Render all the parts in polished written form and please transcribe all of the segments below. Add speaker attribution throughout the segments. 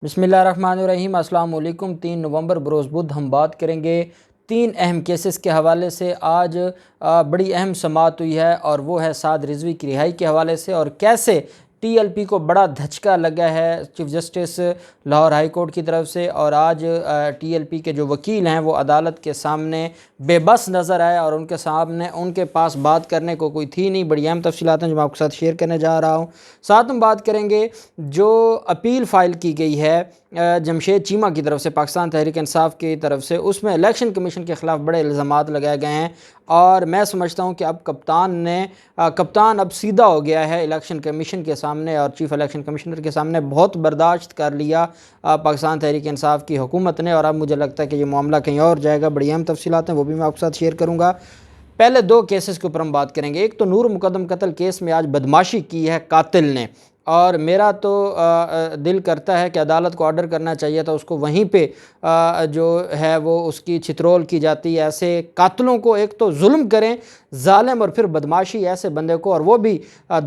Speaker 1: بسم اللہ الرحمن الرحیم۔ السلام علیکم۔ 3 نومبر بروز بدھ ہم بات کریں گے 3 اہم کیسز کے حوالے سے۔ آج بڑی اہم سماعت ہوئی ہے اور وہ ہے سعد رضوی کی رہائی کے حوالے سے، اور کیسے ٹی ایل پی کو بڑا دھچکا لگا ہے chief justice Lahore high court کی طرف سے، اور آج ٹی ایل پی کے جو وکیل ہیں وہ عدالت کے سامنے بے بس نظر آئے اور ان کے پاس بات کرنے کو کوئی تھی نہیں۔ بڑی اہم تفصیلات ہیں جو میں آپ کے ساتھ شیئر کرنے جا رہا ہوں۔ ساتھ ہم بات کریں گے جو اپیل فائل کی گئی ہے جمشید چیمہ کی طرف سے، پاکستان تحریک انصاف کی طرف سے، اس میں الیکشن کمیشن کے خلاف بڑے الزامات لگائے گئے ہیں، اور میں سمجھتا ہوں کہ اب کپتان اب سیدھا ہو گیا ہے الیکشن کمیشن کے سامنے اور چیف الیکشن کمشنر کے سامنے۔ بہت برداشت کر لیا پاکستان تحریک انصاف کی حکومت نے، اور اب مجھے لگتا ہے کہ یہ معاملہ کہیں اور جائے گا۔ بڑی اہم تفصیلات ہیں، وہ بھی میں آپ کے ساتھ شیئر کروں گا۔ پہلے 2 کیسز کے اوپر ہم بات کریں گے۔ ایک تو نور مقدم قتل کیس میں آج بدماشی کی ہے قاتل نے، اور میرا تو دل کرتا ہے کہ عدالت کو آرڈر کرنا چاہیے تھا اس کو وہیں پہ جو ہے وہ اس کی چھترول کی جاتی ہے۔ ایسے قاتلوں کو ایک تو ظلم کریں ظالم، اور پھر بدماشی ایسے بندے کو، اور وہ بھی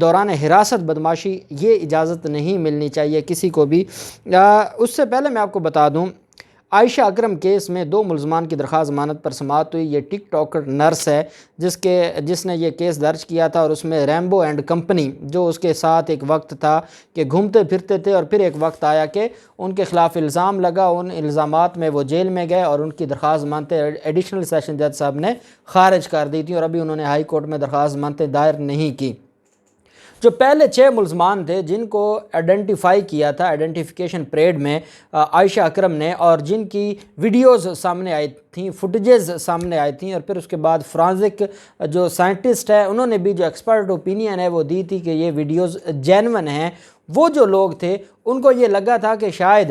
Speaker 1: دوران حراست بدماشی، یہ اجازت نہیں ملنی چاہیے کسی کو بھی۔ اس سے پہلے میں آپ کو بتا دوں، عائشہ اکرم کیس میں 2 ملزمان کی درخواست ضمانت پر سماعت ہوئی۔ یہ ٹک ٹاکر نرس ہے جس نے یہ کیس درج کیا تھا، اور اس میں ریمبو اینڈ کمپنی جو اس کے ساتھ ایک وقت تھا کہ گھومتے پھرتے تھے، اور پھر ایک وقت آیا کہ ان کے خلاف الزام لگا، ان الزامات میں وہ جیل میں گئے، اور ان کی درخواست ضمانتیں ایڈیشنل سیشن جج صاحب نے خارج کر دی تھیں، اور ابھی انہوں نے ہائی کورٹ میں درخواست ضمانتیں دائر نہیں کی۔ جو پہلے 6 ملزمان تھے جن کو آئیڈینٹیفائی کیا تھا آئیڈینٹیفیکیشن پریڈ میں عائشہ اکرم نے، اور جن کی ویڈیوز سامنے آئی تھیں، فوٹیجز سامنے آئی تھیں، اور پھر اس کے بعد فرانزک جو سائنٹسٹ ہے انہوں نے بھی جو ایکسپرٹ اوپینین ہے وہ دی تھی کہ یہ ویڈیوز جینون ہیں۔ وہ جو لوگ تھے ان کو یہ لگا تھا کہ شاید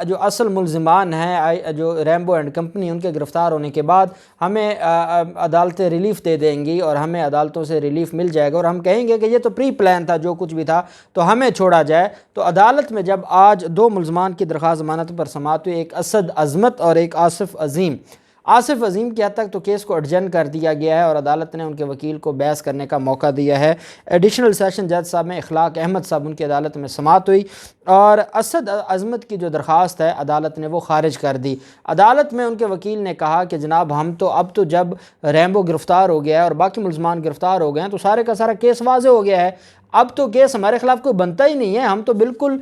Speaker 1: جو اصل ملزمان ہیں جو ریمبو اینڈ کمپنی، ان کے گرفتار ہونے کے بعد ہمیں عدالتیں ریلیف دے دیں گی، اور ہمیں عدالتوں سے ریلیف مل جائے گا، اور ہم کہیں گے کہ یہ تو پری پلان تھا، جو کچھ بھی تھا تو ہمیں چھوڑا جائے۔ تو عدالت میں جب آج 2 ملزمان کی درخواست ضمانت پر سماعت ہوئی، ایک اسد عظمت اور ایک آصف عظیم کی حد تک تو کیس کو اڈجن کر دیا گیا ہے، اور عدالت نے ان کے وکیل کو بحث کرنے کا موقع دیا ہے۔ ایڈیشنل سیشن جج صاحب میں اخلاق احمد صاحب ان کی عدالت میں سماعت ہوئی، اور اسد عظمت کی جو درخواست ہے عدالت نے وہ خارج کر دی۔ عدالت میں ان کے وکیل نے کہا کہ جناب اب تو جب ریمبو گرفتار ہو گیا ہے اور باقی ملزمان گرفتار ہو گئے ہیں تو سارے کا سارا کیس واضح ہو گیا ہے، اب تو کیس ہمارے خلاف کوئی بنتا ہی نہیں ہے، ہم تو بالکل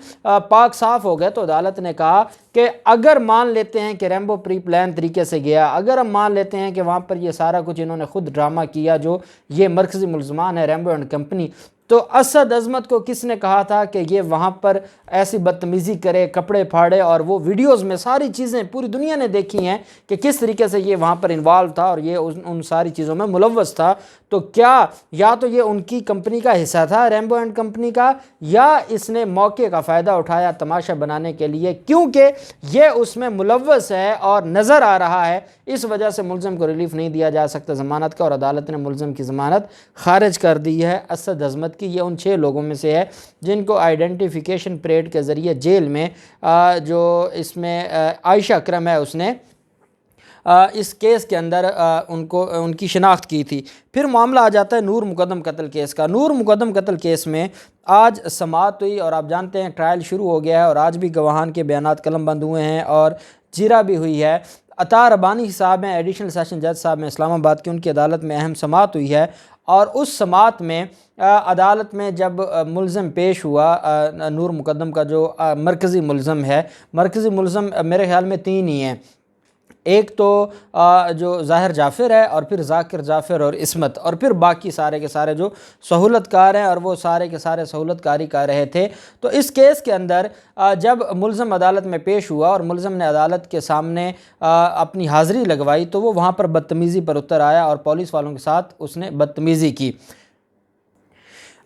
Speaker 1: پاک صاف ہو گئے۔ تو عدالت نے کہا کہ اگر مان لیتے ہیں کہ ریمبو پری پلان طریقے سے گیا، اگر ہم مان لیتے ہیں کہ وہاں پر یہ سارا کچھ انہوں نے خود ڈرامہ کیا، جو یہ مرکزی ملزمان ہے ریمبو اینڈ کمپنی، تو اسد عظمت کو کس نے کہا تھا کہ یہ وہاں پر ایسی بدتمیزی کرے، کپڑے پھاڑے، اور وہ ویڈیوز میں ساری چیزیں پوری دنیا نے دیکھی ہیں کہ کس طریقے سے یہ وہاں پر انوالو تھا اور یہ ان ساری چیزوں میں ملوث تھا۔ تو کیا یا تو یہ ان کی کمپنی کا حصہ تھا ریمبو اینڈ کمپنی کا، یا اس نے موقع کا فائدہ اٹھایا تماشا بنانے کے لیے، کیونکہ یہ اس میں ملوث ہے اور نظر آ رہا ہے، اس وجہ سے ملزم کو ریلیف نہیں دیا جا سکتا ضمانت کا، اور عدالت نے ملزم کی ضمانت خارج کر دی ہے اسد عظمت کی۔ یہ ان 6 لوگوں میں سے ہے جن کو آئیڈینٹیفیکیشن پریڈ کے ذریعے جیل میں جو اس میں عائشہ اکرم ہے اس نے اس کیس کے اندر ان کی شناخت کی تھی۔ پھر معاملہ آ جاتا ہے نور مقدم قتل کیس کا۔ نور مقدم قتل کیس میں آج سماعت ہوئی، اور آپ جانتے ہیں ٹرائل شروع ہو گیا ہے، اور آج بھی گواہان کے بیانات قلم بند ہوئے ہیں اور جیرا بھی ہوئی ہے۔ عطا ربانی صاحب ہیں ایڈیشنل سیشن جج صاحب میں اسلام آباد کی، ان کی عدالت میں اہم سماعت ہوئی ہے، اور اس سماعت میں عدالت میں جب ملزم پیش ہوا نور مقدم کا جو مرکزی ملزم ہے، مرکزی ملزم میرے خیال میں 3 ہی ہیں، ایک تو جو ظاہر جعفر ہے، اور پھر ذاکر جعفر اور عصمت، اور پھر باقی سارے کے سارے جو سہولت کار ہیں، اور وہ سارے کے سارے سہولت کاری کر رہے تھے۔ تو اس کیس کے اندر جب ملزم عدالت میں پیش ہوا اور ملزم نے عدالت کے سامنے اپنی حاضری لگوائی، تو وہ وہاں پر بدتمیزی پر اتر آیا اور پولیس والوں کے ساتھ اس نے بدتمیزی کی۔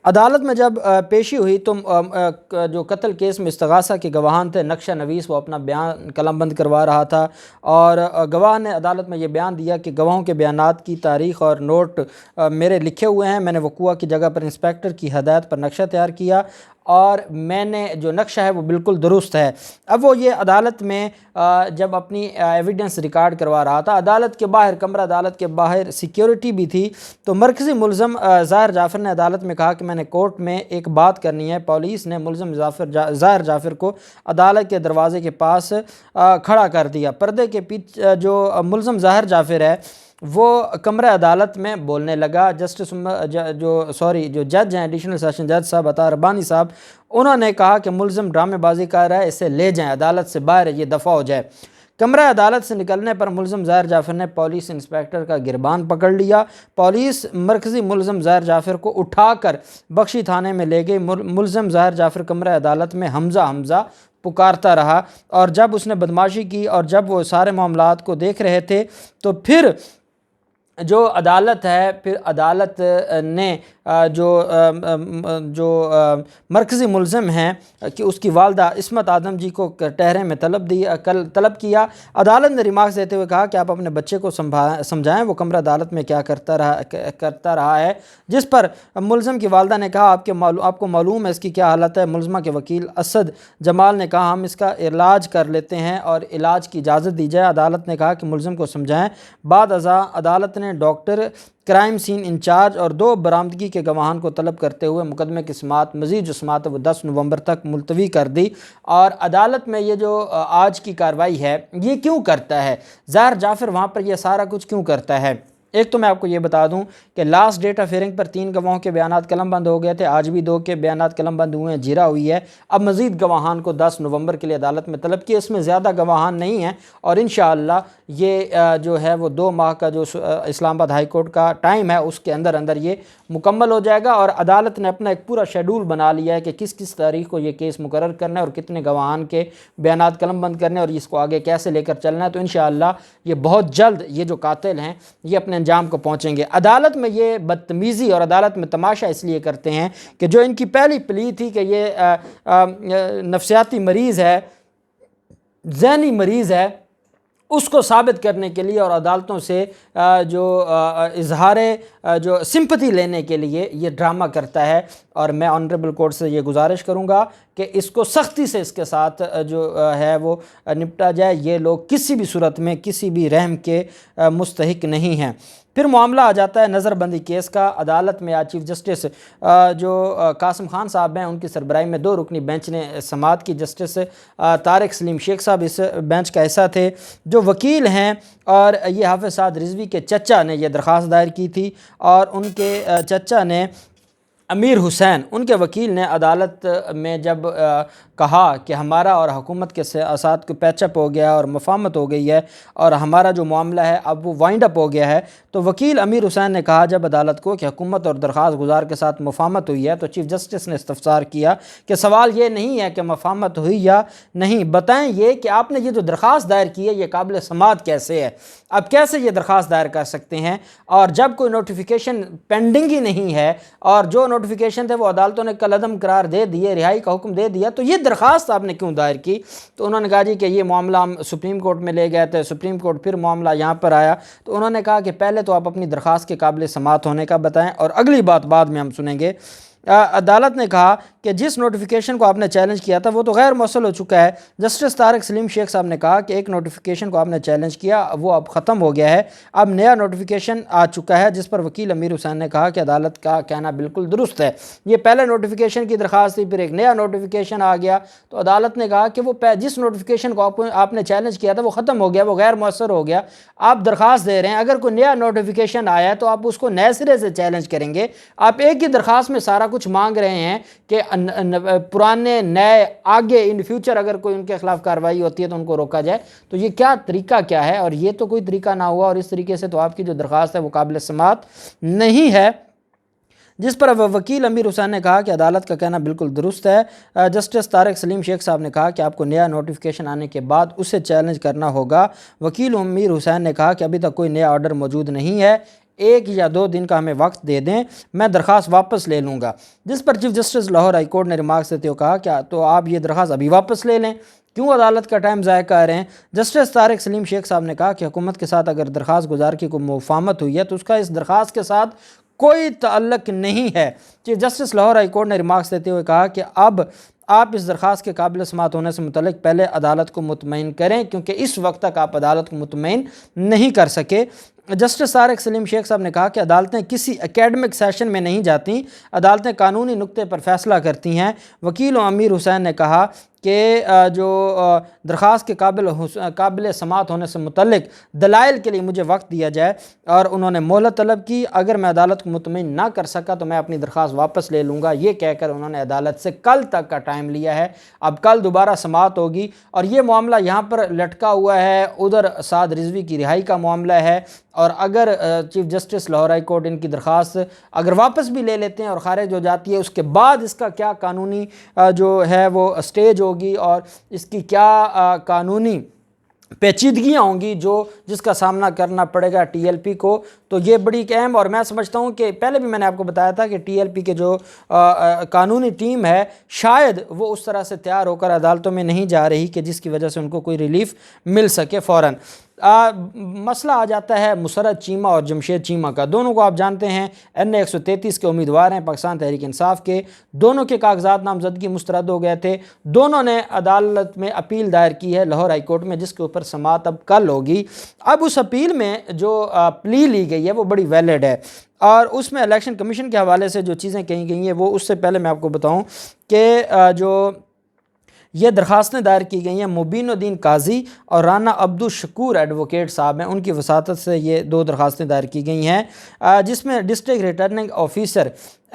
Speaker 1: عدالت میں جب پیشی ہوئی تو جو قتل کیس میں استغاثہ کے گواہان تھے، نقشہ نویس، وہ اپنا بیان قلم بند کروا رہا تھا، اور گواہ نے عدالت میں یہ بیان دیا کہ گواہوں کے بیانات کی تاریخ اور نوٹ میرے لکھے ہوئے ہیں، میں نے وقوع کی جگہ پر انسپیکٹر کی ہدایت پر نقشہ تیار کیا، اور میں نے جو نقشہ ہے وہ بالکل درست ہے۔ اب وہ یہ عدالت میں جب اپنی ایویڈنس ریکارڈ کروا رہا تھا، عدالت کے باہر کمرہ عدالت کے باہر سیکیورٹی بھی تھی، تو مرکزی ملزم ظاہر جعفر نے عدالت میں کہا کہ میں نے کورٹ میں ایک بات کرنی ہے۔ پولیس نے ملزم ظاہر جعفر کو عدالت کے دروازے کے پاس کھڑا کر دیا۔ پردے کے پیچھے جو ملزم ظاہر جعفر ہے وہ کمرہ عدالت میں بولنے لگا۔ جو جج ہیں ایڈیشنل سیشن جج صاحب عطا ربانی صاحب، انہوں نے کہا کہ ملزم ڈرامے بازی کر رہا ہے، اسے لے جائیں، عدالت سے باہر ہے، یہ دفع ہو جائے۔ کمرہ عدالت سے نکلنے پر ملزم ظاہر جعفر نے پولیس انسپیکٹر کا گربان پکڑ لیا۔ پولیس مرکزی ملزم ظاہر جعفر کو اٹھا کر بخشی تھانے میں لے گئی۔ ملزم ظاہر جعفر کمرہ عدالت میں حمزہ حمزہ پکارتا رہا، اور جب اس نے بدمعاشی کی اور جب وہ سارے معاملات کو دیکھ رہے تھے تو پھر جو عدالت ہے، پھر عدالت نے جو مرکزی ملزم ہیں کہ اس کی والدہ عصمت آدم جی کو ٹہرے میں طلب کیا۔ عدالت نے ریمارکس دیتے ہوئے کہا کہ آپ اپنے بچے کو سمجھائیں، وہ کمرہ عدالت میں کیا کرتا رہا ہے، جس پر ملزم کی والدہ نے کہا آپ کو معلوم ہے اس کی کیا حالت ہے۔ ملزمہ کے وکیل اسد جمال نے کہا ہم اس کا علاج کر لیتے ہیں اور علاج کی اجازت دی جائے۔ عدالت نے کہا کہ ملزم کو سمجھائیں۔ بعد ازاں عدالت نے ڈاکٹر کرائم سین انچارج اور 2 برآمدگی کے گواہان کو طلب کرتے ہوئے مقدمے کی سماعت مزید جو سماعت ہے وہ 10 نومبر تک ملتوی کر دی۔ اور عدالت میں یہ جو آج کی کارروائی ہے یہ کیوں کرتا ہے ظاہر جعفر، وہاں پر یہ سارا کچھ کیوں کرتا ہے؟ ایک تو میں آپ کو یہ بتا دوں کہ لاسٹ ڈیٹ آف ہیئرنگ پر 3 گواہوں کے بیانات قلم بند ہو گئے تھے، آج بھی 2 کے بیانات قلم بند ہوئے ہیں، جیرا ہوئی ہے۔ اب مزید گواہان کو 10 نومبر کے لیے عدالت میں طلب کیا، اس میں زیادہ گواہان نہیں ہیں، اور انشاءاللہ یہ جو ہے وہ 2 ماہ کا جو اسلام آباد ہائی کورٹ کا ٹائم ہے اس کے اندر یہ مکمل ہو جائے گا۔ اور عدالت نے اپنا ایک پورا شیڈول بنا لیا ہے کہ کس تاریخ کو یہ کیس مقرر کرنا ہے اور کتنے گواہان کے بیانات قلم بند کرنے اور اس کو آگے کیسے لے کر چلنا ہے۔ تو انشاءاللہ یہ بہت جلد یہ جو قاتل ہیں یہ اپنے انجام کو پہنچیں گے۔ عدالت میں یہ بدتمیزی اور عدالت میں تماشا اس لیے کرتے ہیں کہ جو ان کی پہلی پلی تھی کہ یہ نفسیاتی مریض ہے، ذہنی مریض ہے، اس کو ثابت کرنے کے لیے اور عدالتوں سے جو اظہار جو سمپتھی لینے کے لیے یہ ڈرامہ کرتا ہے۔ اور میں آنریبل کورٹ سے یہ گزارش کروں گا کہ اس کو سختی سے اس کے ساتھ جو ہے وہ نپٹا جائے۔ یہ لوگ کسی بھی صورت میں کسی بھی رحم کے مستحق نہیں ہیں۔ پھر معاملہ آ جاتا ہے نظر بندی کیس کا۔ عدالت میں آج چیف جسٹس جو قاسم خان صاحب ہیں ان کی سربراہی میں 2 رکنی بینچ نے سماعت کی۔ جسٹس طارق سلیم شیخ صاحب اس بینچ کا حصہ تھے۔ جو وکیل ہیں اور یہ حافظ سعد رضوی کے چچا نے یہ درخواست دائر کی تھی، اور ان کے چچا نے امیر حسین، ان کے وکیل نے عدالت میں جب کہا کہ ہمارا اور حکومت کے ساتھ کوئی پیچ اپ ہو گیا اور مفاہمت ہو گئی ہے اور ہمارا جو معاملہ ہے اب وہ وائنڈ اپ ہو گیا ہے، تو وکیل امیر حسین نے کہا جب عدالت کو کہ حکومت اور درخواست گزار کے ساتھ مفاہمت ہوئی ہے، تو چیف جسٹس نے استفسار کیا کہ سوال یہ نہیں ہے کہ مفاہمت ہوئی یا نہیں، بتائیں یہ کہ آپ نے یہ جو درخواست دائر کی ہے یہ قابل سماعت کیسے ہے؟ اب کیسے یہ درخواست دائر کر سکتے ہیں؟ اور جب کوئی نوٹیفیکیشن پینڈنگ ہی نہیں ہے اور جو نوٹیفیکیشن تھے وہ عدالتوں نے کل عدم قرار دے دیے، رہائی کا حکم دے دیا، تو یہ درخواست آپ نے کیوں دائر کی؟ تو انہوں نے کہا جی کہ یہ معاملہ ہم سپریم کورٹ میں لے گئے تھے، سپریم کورٹ پھر معاملہ یہاں پر آیا، تو انہوں نے کہا کہ پہلے تو آپ اپنی درخواست کے قابل سماعت ہونے کا بتائیں اور اگلی بات بعد میں ہم سنیں گے۔ عدالت نے کہا کہ جس نوٹیفیکیشن کو آپ نے چیلنج کیا تھا وہ تو غیر موصل ہو چکا ہے۔ جسٹس طارق سلیم شیخ صاحب نے کہا کہ ایک نوٹیفیکیشن کو آپ نے چیلنج کیا وہ اب ختم ہو گیا ہے، اب نیا نوٹیفیکیشن آ چکا ہے، جس پر وکیل امیر حسین نے کہا کہ عدالت کا کہنا بالکل درست ہے، یہ پہلے نوٹیفیکیشن کی درخواست تھی، پھر ایک نیا نوٹیفیکیشن آ گیا، تو عدالت نے کہا کہ وہ جس نوٹیفیکیشن کو آپ نے چیلنج کیا تھا وہ ختم ہو گیا، وہ غیر مؤثر ہو گیا، آپ درخواست دے رہے ہیں، اگر کوئی نیا نوٹیفیکیشن آیا ہے تو آپ اس کو نئے سرے سے چیلنج کریں گے، آپ ایک ہی درخواست میں سارا کچھ مانگ رہے ہیں کہ پرانے نئے آگے ان فیوچر اگر کوئی ان کے خلاف کارروائی ہوتی ہے تو ان کو روکا جائے، تو یہ کیا طریقہ کیا ہے؟ اور یہ تو کوئی طریقہ نہ ہوا، اور اس طریقے سے تو آپ کی جو درخواست ہے وہ قابل سماعت نہیں ہے، جس پر وکیل امیر حسین نے کہا کہ عدالت کا کہنا بالکل درست ہے۔ جسٹس طارق سلیم شیخ صاحب نے کہا کہ آپ کو نیا نوٹیفیکیشن آنے کے بعد اسے چیلنج کرنا ہوگا۔ وکیل امیر حسین نے کہا کہ ابھی تک کوئی نیا آرڈر موجود نہیں ہے، 1 یا 2 دن کا ہمیں وقت دے دیں، میں درخواست واپس لے لوں گا، جس پر chief justice Lahore high court نے ریمارکس دیتے ہوئے کہا کہ تو آپ یہ درخواست ابھی واپس لے لیں، کیوں عدالت کا ٹائم ضائع کر رہے ہیں؟ جسٹس طارق سلیم شیخ صاحب نے کہا کہ حکومت کے ساتھ اگر درخواست گزار کی کوئی مفاہمت ہوئی ہے تو اس کا اس درخواست کے ساتھ کوئی تعلق نہیں ہے۔ Chief justice Lahore high court نے ریمارکس دیتے ہوئے کہا کہ اب آپ اس درخواست کے قابل سماعت ہونے سے متعلق پہلے عدالت کو مطمئن کریں، کیونکہ اس وقت تک آپ عدالت کو مطمئن نہیں کر سکے۔ جسٹس طارق سلیم شیخ صاحب نے کہا کہ عدالتیں کسی اکیڈمک سیشن میں نہیں جاتیں، عدالتیں قانونی نقطے پر فیصلہ کرتی ہیں۔ وکیل امیر حسین نے کہا کہ جو درخواست کے قابل سماعت ہونے سے متعلق دلائل کے لیے مجھے وقت دیا جائے، اور انہوں نے مہلت طلب کی۔ اگر میں عدالت کو مطمئن نہ کر سکا تو میں اپنی درخواست واپس لے لوں گا، یہ کہہ کر انہوں نے عدالت سے کل تک کا ٹائم لیا ہے۔ اب کل دوبارہ سماعت ہوگی، اور یہ معاملہ یہاں پر لٹکا ہوا ہے، ادھر سعد رضوی کی رہائی کا معاملہ ہے، اور اگر chief justice Lahore high court ان کی درخواست اگر واپس بھی لے لیتے ہیں اور خارج ہو جاتی ہے، اس کے بعد اس کا کیا قانونی جو ہے وہ سٹیج ہوگی اور اس کی کیا قانونی پیچیدگیاں ہوں گی جس کا سامنا کرنا پڑے گا ٹی ایل پی کو، تو یہ بڑی اہم، اور میں سمجھتا ہوں کہ پہلے بھی میں نے آپ کو بتایا تھا کہ ٹی ایل پی کے جو قانونی ٹیم ہے شاید وہ اس طرح سے تیار ہو کر عدالتوں میں نہیں جا رہی کہ جس کی وجہ سے ان کو کوئی ریلیف مل سکے فوراً۔ مسئلہ آ جاتا ہے مسرت چیمہ اور جمشید چیمہ کا۔ دونوں کو آپ جانتے ہیں NA 133 کے امیدوار ہیں پاکستان تحریک انصاف کے۔ دونوں کے کاغذات نامزدگی مسترد ہو گئے تھے۔ دونوں نے عدالت میں اپیل دائر کی ہے لاہور ہائی کورٹ میں، جس کے اوپر سماعت اب کل ہوگی۔ اب اس اپیل میں جو پلی لی گئی ہے وہ بڑی ویلڈ ہے، اور اس میں الیکشن کمیشن کے حوالے سے جو چیزیں کہی گئی ہیں وہ اس سے پہلے میں آپ کو بتاؤں کہ جو یہ درخواستیں دائر کی گئی ہیں مبین الدین قاضی اور رانا عبدالشکور ایڈوکیٹ صاحب ہیں، ان کی وساطت سے یہ دو درخواستیں دائر کی گئی ہیں، جس میں ڈسٹرکٹ ریٹرننگ آفیسر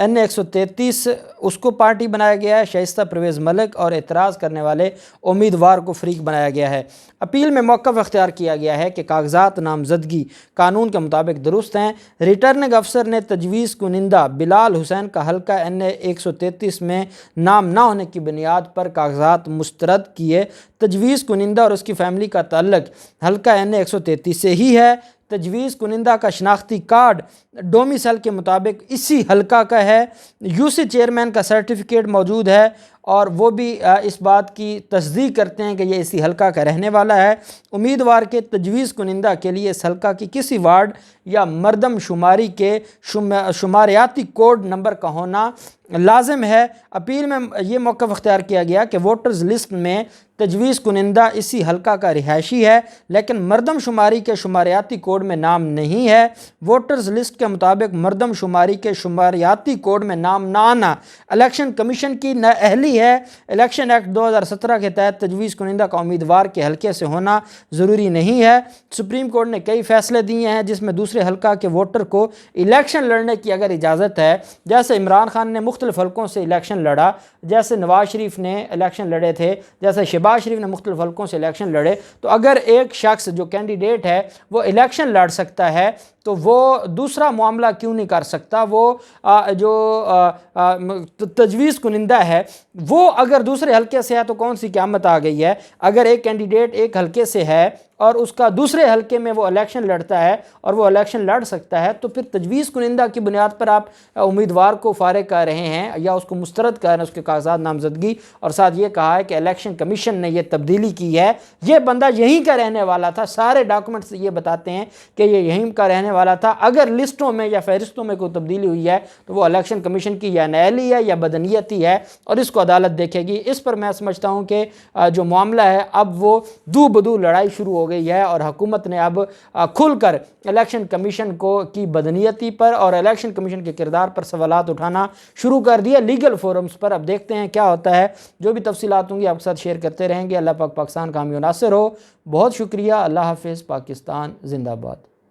Speaker 1: NA 133 اس کو پارٹی بنایا گیا ہے، شائستہ پرویز ملک اور اعتراض کرنے والے امیدوار کو فریق بنایا گیا ہے۔ اپیل میں موقف اختیار کیا گیا ہے کہ کاغذات نامزدگی قانون کے مطابق درست ہیں۔ ریٹرننگ افسر نے تجویز کنندہ بلال حسین کا حلقہ NA 133 میں نام نہ ہونے کی بنیاد پر کاغذات مسترد کیے۔ تجویز کنندہ اور اس کی فیملی کا تعلق حلقہ NA 133 سے ہی ہے۔ تجویز کنندہ کا شناختی کارڈ ڈومیسائل کے مطابق اسی حلقہ کا ہے۔ UC چیئرمین کا سرٹیفکیٹ موجود ہے، اور وہ بھی اس بات کی تصدیق کرتے ہیں کہ یہ اسی حلقہ کا رہنے والا ہے۔ امیدوار کے تجویز کنندہ کے لیے اس حلقہ کی کسی وارڈ یا مردم شماری کے شماریاتی کوڈ نمبر کا ہونا لازم ہے۔ اپیل میں یہ موقف اختیار کیا گیا کہ ووٹرز لسٹ میں تجویز کنندہ اسی حلقہ کا رہائشی ہے، لیکن مردم شماری کے شماریاتی کوڈ میں نام نہیں ہے۔ ووٹرز لسٹ کے مطابق مردم شماری کے شماریاتی کوڈ میں نام نہ آنا الیکشن کمیشن کی نااہلی ہے۔ الیکشن ایکٹ 2017 کے تحت تجویز کنندہ کا امیدوار کے حلقے سے ہونا ضروری نہیں ہے۔ سپریم کورٹ نے کئی فیصلے دیے ہیں جس میں دوسرے حلقہ کے ووٹر کو الیکشن لڑنے کی اگر اجازت ہے، جیسے عمران خان نے مختلف حلقوں سے الیکشن لڑا، جیسے نواز شریف نے الیکشن لڑے تھے، جیسے شہباز شریف نے مختلف حلقوں سے الیکشن لڑے، تو اگر ایک شخص جو کینڈیڈیٹ ہے وہ الیکشن لڑ سکتا ہے تو وہ دوسرا معاملہ کیوں نہیں کر سکتا؟ وہ جو تجویز کنندہ ہے وہ اگر دوسرے حلقے سے ہے تو کون سی قیامت آ گئی ہے؟ اگر ایک کینڈیڈیٹ ایک حلقے سے ہے اور اس کا دوسرے حلقے میں وہ الیکشن لڑتا ہے اور وہ الیکشن لڑ سکتا ہے، تو پھر تجویز کنندہ کی بنیاد پر آپ امیدوار کو فارغ کر رہے ہیں یا اس کو مسترد کر رہے ہیں اس کے کاغذات نامزدگی، اور ساتھ یہ کہا ہے کہ الیکشن کمیشن نے یہ تبدیلی کی ہے، یہ بندہ یہیں کا رہنے والا تھا، سارے ڈاکومنٹس یہ بتاتے ہیں کہ یہ یہیں کا رہنے والا تھا۔ اگر لسٹوں میں یا فہرستوں میں کوئی تبدیلی ہوئی ہے تو وہ الیکشن کمیشن کی یا نااہلی ہے یا بدنیتی ہے، اور اس کو عدالت دیکھے گی۔ اس پر میں سمجھتا ہوں کہ جو معاملہ ہے اب وہ دو بدو لڑائی شروع ہو گئی ہے، اور حکومت نے اب کھل کر الیکشن کمیشن کی بدنیتی پر اور الیکشن کمیشن کے کردار پر سوالات اٹھانا شروع کر دیا لیگل فورمز پر۔ اب دیکھتے ہیں کیا ہوتا ہے، جو بھی تفصیلات ہوں گی آپ کے ساتھ شیئر کرتے رہیں گے۔ اللہ پاک پاکستان کا حامی و ناصر ہو۔ بہت شکریہ۔ اللہ حافظ۔ پاکستان زندہ باد۔